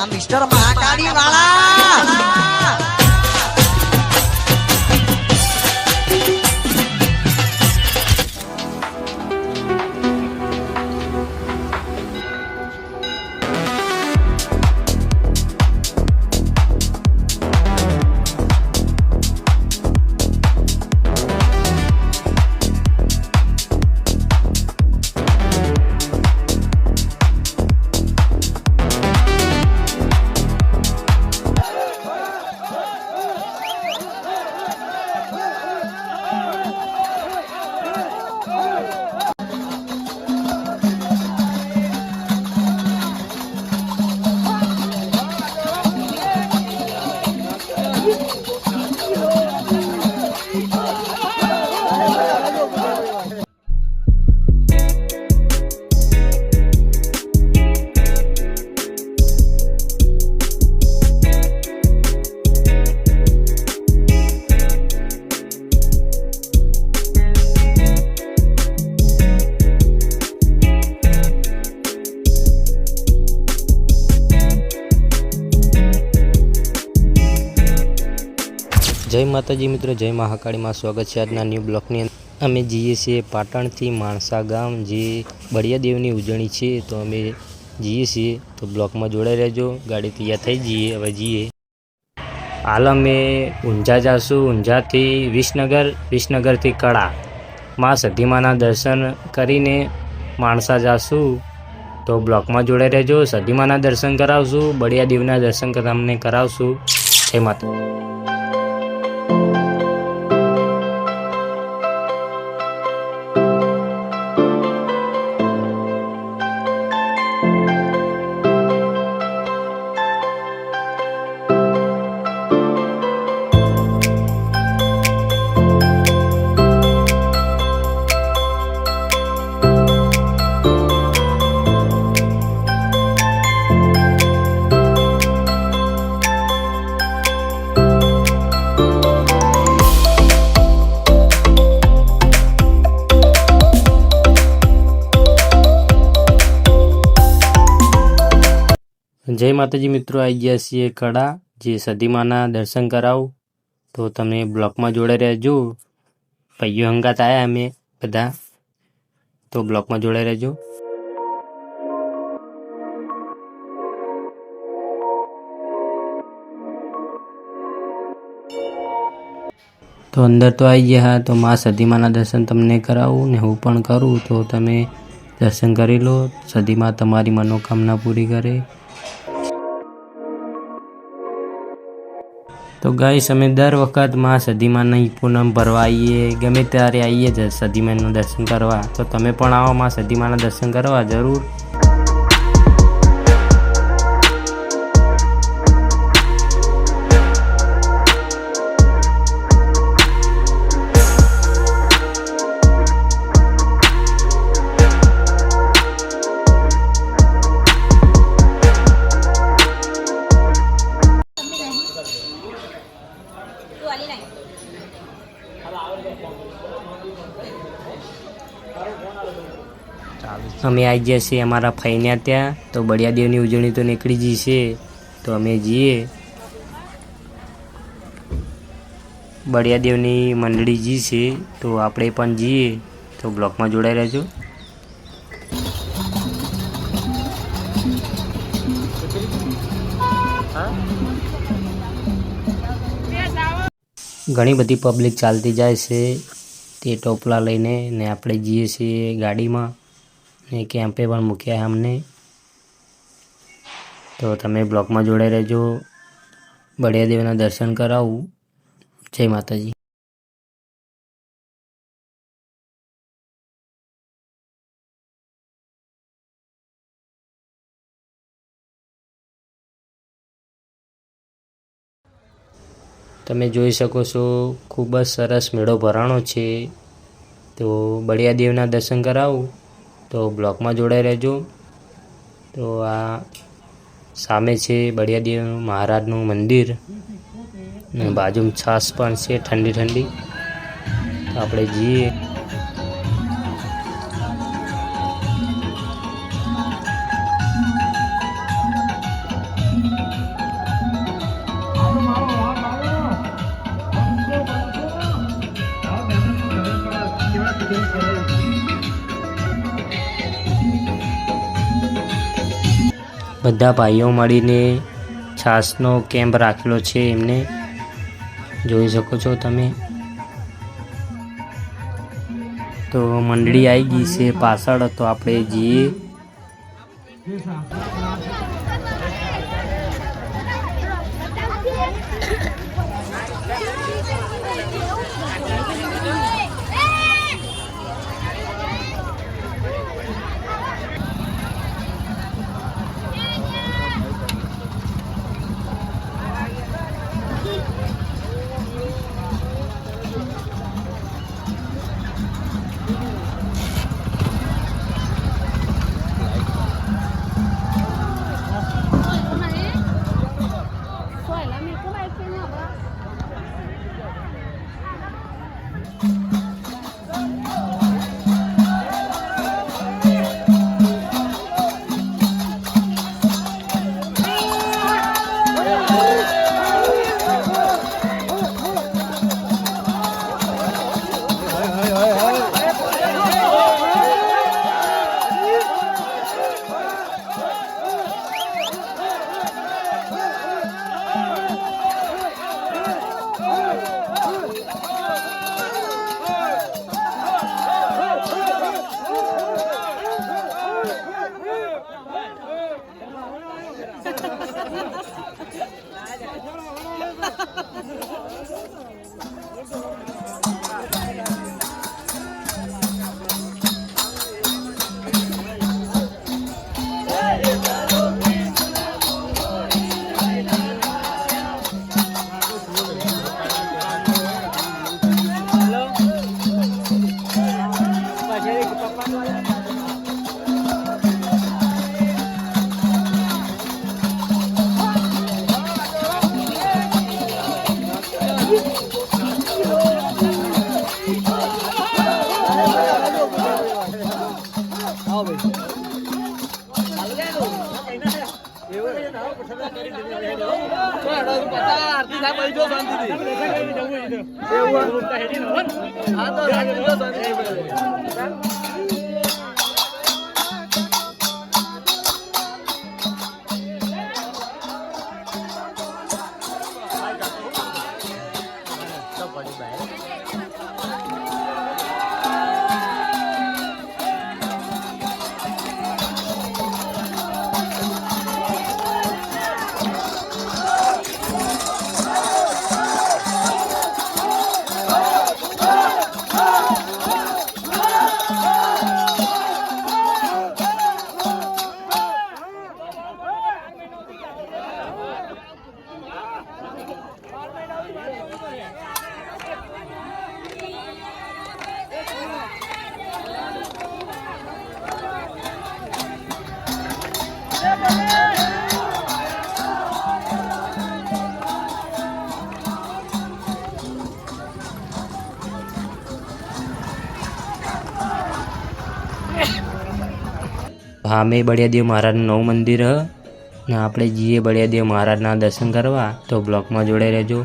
આ મિસ્ટર મહાકાળી વાળા જય માતાજી મિત્રો, જય મહાકાળીમાં સ્વાગત છે આજના ન્યૂ બ્લોકની અંદર। અમે જઈએ છીએ પાટણથી માણસા ગામ, જે બળિયાદેવની ઉજવણી છે, તો અમે જઈએ છીએ, તો બ્લોકમાં જોડાઈ રહેજો। ગાડી તૈયાર થઈ જઈએ, હવે જઈએ। હાલ અમે ઊંઝા જઈશું, ઊંઝાથી વિસનગરથી કડા માં સધીમાના દર્શન કરીને માણસા જઈશું, તો બ્લોકમાં જોડાઈ રહેજો। સધીમાના દર્શન કરાવશું, બળિયાદેવના દર્શન તમને કરાવશું। જય માતા। જય માતાજી મિત્રો, આવી ગયા છીએ કડા, જે સધીમાના દર્શન કરાવું, તો તમે બ્લોકમાં જોડાઈ રહેજો। ભાઈઓ હંગાત આવ્યા અમે બધા, તો બ્લોકમાં જોડાઈ રહેજો। તો અંદર તો આવી ગયા, તો માં સધીમાના દર્શન તમને કરાવું ને હું પણ કરું, તો તમે દર્શન કરી લો। સધીમાં તમારી મનોકામના પૂરી કરે। તો ગાઈસ, અમે દર વખત માં સધીમાની પૂનમ ભરવા આવીએ, ગમે ત્યારે આવીએ જ સધીમાનું દર્શન કરવા, તો તમે પણ આવો માં સધીમાના દર્શન કરવા જરૂર। અમે આવી ગયા છીએ અમારા ફઈના ત્યાં, તો બળિયાદેવની ઉજવણી તો નીકળી ગઈ છે, તો અમે જઈએ। બળિયાદેવની મંડળી જી છે, તો આપણે પણ જઈએ, તો બ્લોકમાં જોડાઈ રહેજો। ઘણી બધી પબ્લિક ચાલતી જાય છે તે ટોપલા લઈને, ને આપણે જઈએ છીએ ગાડીમાં, ને કેમ્પે પણ મૂક્યા અમને, તો તમે બ્લોકમાં જોડાઈ રહેજો। બળિયાદેવના દર્શન કરાવું। જય માતાજી। તમે જોઈ શકો છો, ખૂબ જ સરસ મેળો ભરાણો છે, તો બળિયાદેવના દર્શન કરાવું, તો બ્લોકમાં જોડાઈ રહેજો। તો આ સામે છે બળિયાદેવ મહારાજનું મંદિર, ને બાજુમાં છાશ પણ છે ઠંડી ઠંડી, તો આપણે જઈએ। બધા ભાઈઓ મળીને છાસનો કેમ્પ રાખેલો છે એમને જોઈ શકો છો તમે. તો મંડળી આવી ગઈ છે પાછળ, તો આપણે જઈએ. હા, મેં બળિયાદેવ મહારાજનું નવું મંદિર ને આપણે જઈએ બળિયાદેવ મહારાજના દર્શન કરવા. તો બ્લોગમાં જોડાઈ રહેજો.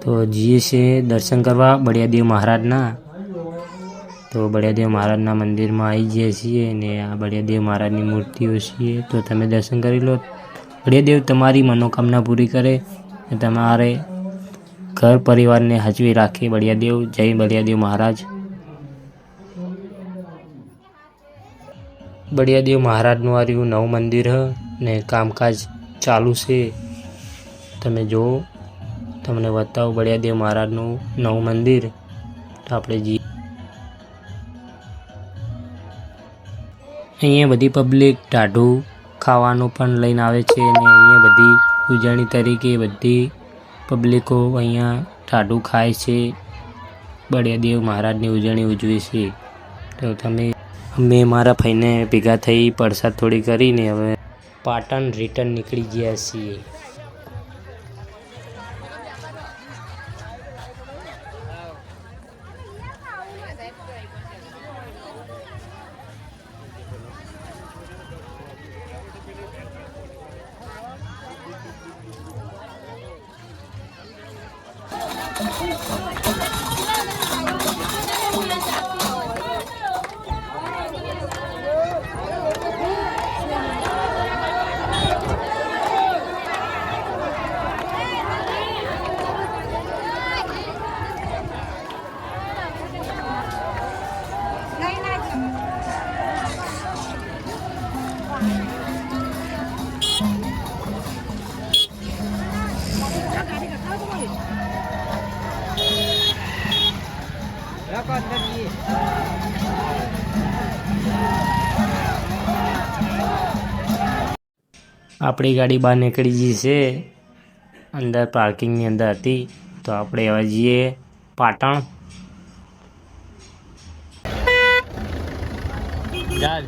તો જઈએ છીએ દર્શન કરવા બળિયાદેવ મહારાજના. તો બળિયાદેવ મહારાજના મંદિરમાં આવી જઈએ છીએ ને આ બળિયાદેવ મહારાજની મૂર્તિઓ છીએ. તો તમે દર્શન કરી લો. બળિયાદેવ તમારી મનોકામના પૂરી કરે અને તમારે ઘર પરિવારને હચવી રાખે. બળિયાદેવ, જય બળિયાદેવ મહારાજ. બળિયાદેવ મહારાજનું આ રહ્યું નવું મંદિર ને કામકાજ ચાલુ છે. તમે જુઓ, તમને બતાવો બળિયાદેવ મહારાજનું નવું મંદિર. તો આપણે જઈએ. અહીંયા બધી પબ્લિક ટાઢું ખાવાનું પણ લઈને આવે છે અને અહીંયા બધી ઉજવણી તરીકે બધી પબ્લિકો અહીંયા ટાઢું ખાય છે. બળિયાદેવ મહારાજની ઉજવણી ઉજવે છે. તો અમે મારા ભાઈને ભેગા થઈ પ્રસાદ થોડી કરીને હવે પાટણ રિટર્ન નીકળી ગયા છીએ. આપણી ગાડી બહાર નીકળી ગઈ છે, અંદર પાર્કિંગની અંદર હતી. તો આપણે હવે જઈએ પાટણ. ચાલ